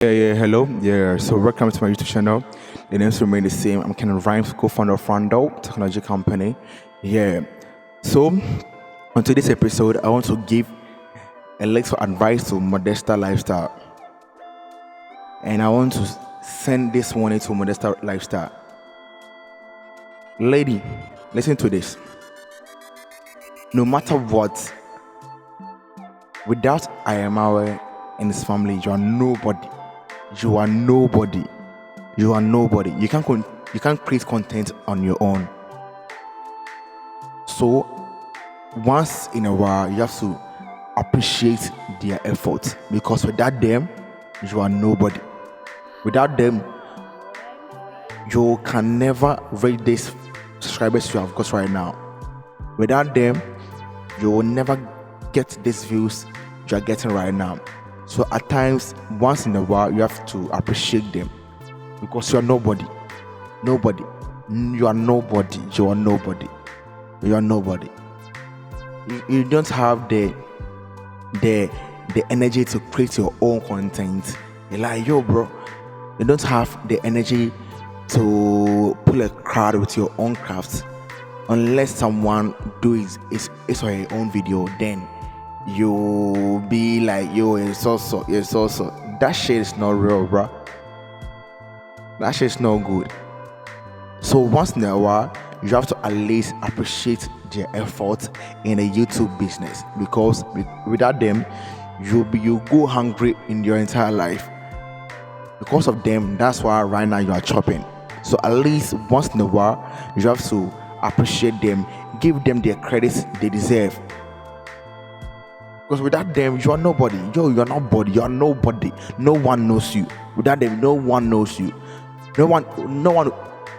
Hello. Yeah, so welcome to my YouTube channel. The names remain the same. I'm Ken Rhymes, co-founder of Rundel technology company. Yeah, so on today's episode, I want to give a little advice to Modesta lifestyle, and I want to send this one into Modesta lifestyle. Lady, listen to this. No matter what, without Ayamawe and his family, you are nobody. You are nobody. You are nobody. You can't create content on your own. So once in a while, you have to appreciate their effort, because without them, you are nobody. Without them, you can never reach these subscribers you have got right now. Without them, you will never get these views you are getting right now. So at times, once in a while, you have to appreciate them, because you are nobody. Nobody. You are nobody. You are nobody. You are nobody. You don't have the energy to create your own content. You're like, yo, bro. You don't have the energy to pull a crowd with your own craft. Unless someone do his or her own video, then you be like, yo, it's also. That shit is not real, bro. That shit is not good. So once in a while, you have to at least appreciate their effort in the YouTube business, because without them, you go hungry in your entire life. Because of them, that's why right now you are chopping. So at least once in a while, you have to appreciate them, give them their credits they deserve. Because without them, you are nobody. You are nobody. You are nobody. No one knows you. Without them, no one knows you. No one.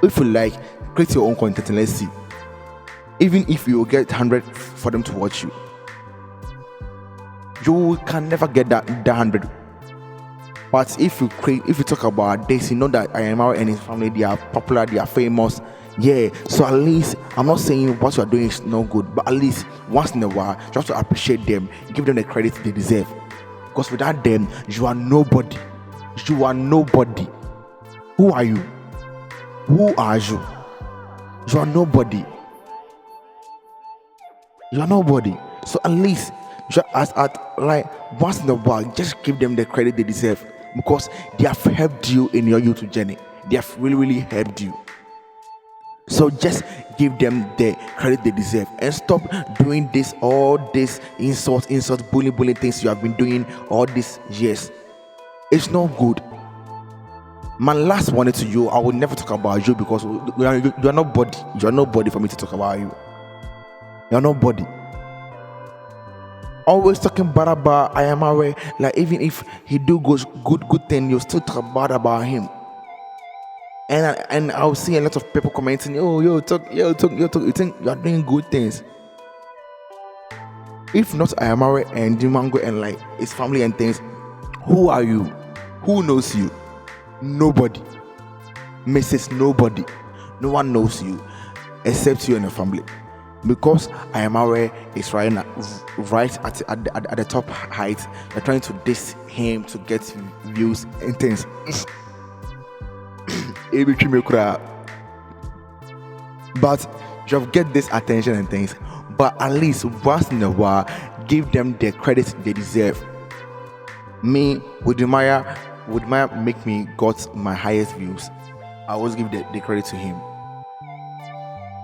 If you like, create your own content and let's see. Even if you get 100 for them to watch you, you can never get that 100. But if you talk about this, you know that Ayamawa and his family, they are popular, they are famous. Yeah, so at least, I'm not saying what you are doing is no good, but at least once in a while, you have to appreciate them, give them the credit they deserve. Because without them, you are nobody. You are nobody. Who are you? Who are you? You are nobody. You are nobody. So at least, like once in a while, just give them the credit they deserve, because they have helped you in your YouTube journey. They have really helped you. So just give them the credit they deserve, and stop doing all this insult, bullying things you have been doing all these years. It's not good. My last warning to you, I will never talk about you, because you are nobody. You are nobody for me to talk about you. You are nobody. Always talking bad about Ayamawe. Like, even if he do good thing, you still talk bad about him. And I'll see a lot of people commenting, oh, you think you are doing good things. If not Ayamawe and Deemwango and like his family and things, who are you? Who knows you? Nobody. Mrs. Nobody. No one knows you except you and your family. Because Ayamawe is right at the top height, they're trying to diss him to get views and things. But you have get this attention and things. But at least once in a while, give them the credit they deserve. Me, Woodmaya make me got my highest views. I always give the credit to him.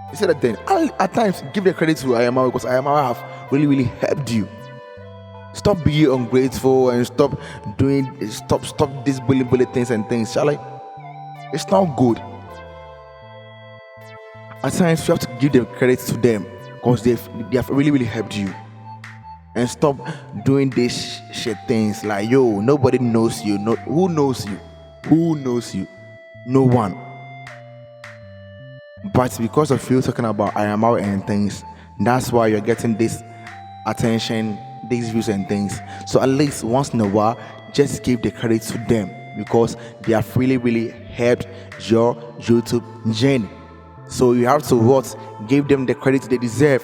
He said that then, at times, give the credit to Ayamawa, because Ayamawa have really helped you. Stop being ungrateful and stop these bully things and things, shall I? It's not good. At times, you have to give the credit to them, because they have really helped you. And stop doing these shit things like, yo, nobody knows you. No, who knows you? Who knows you? No one. But because of you talking about Ayamawa and things, that's why you're getting this attention, these views and things. So at least once in a while, just give the credit to them, because they have really helped your YouTube journey. So you have to give them the credit they deserve.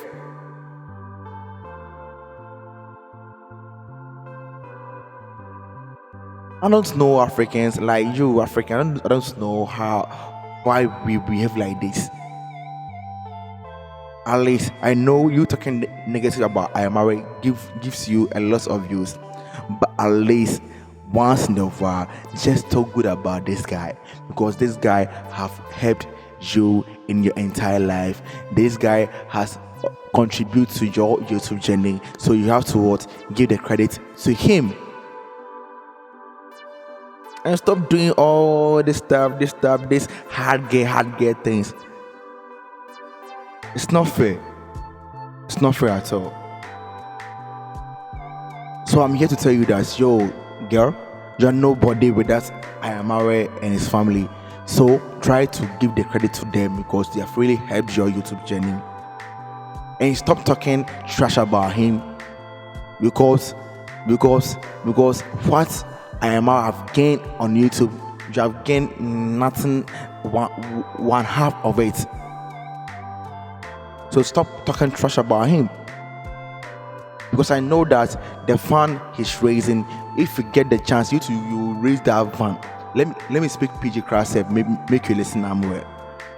I don't know Africans like you, African. I don't know why we behave like this. At least I know you talking negative about Ayamare gives you a lot of views, but at least once in a while, just talk good about this guy because this guy have helped you in your entire life. This guy has contributed to your YouTube journey, so you have to what give the credit to him and stop doing all this hard get things. It's not fair. It's not fair at all. So I'm here to tell you that, yo, girl, you're nobody without Ayamare and his family. So try to give the credit to them because they have really helped your YouTube journey. And stop talking trash about him because what Ayamare have gained on YouTube, you have gained nothing, one half of it. So stop talking trash about him. Because I know that the fan he's raising, if you get the chance, you raise that fan. Let me speak PG Crass, make you listen well.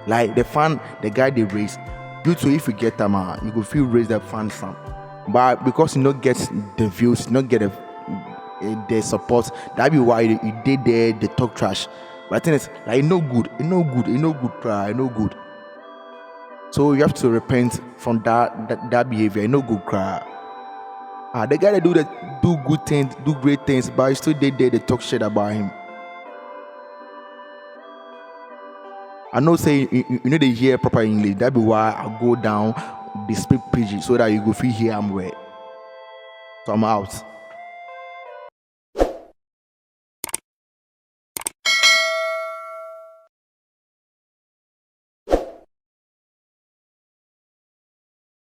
Like the fan, the guy they raise, you too, if you get them, you go feel raise that fan some. But because you not get the views, you not get the support, that be why you did the talk trash. But I think it's like no good, cry, no good. So you have to repent from that behavior, no good cry. The guy that do good things, do great things, but you still did there they talk shit about him. I know say you know they hear proper English. That be why I go down, they speak PG so that you go feel hear I'm well. So I'm out.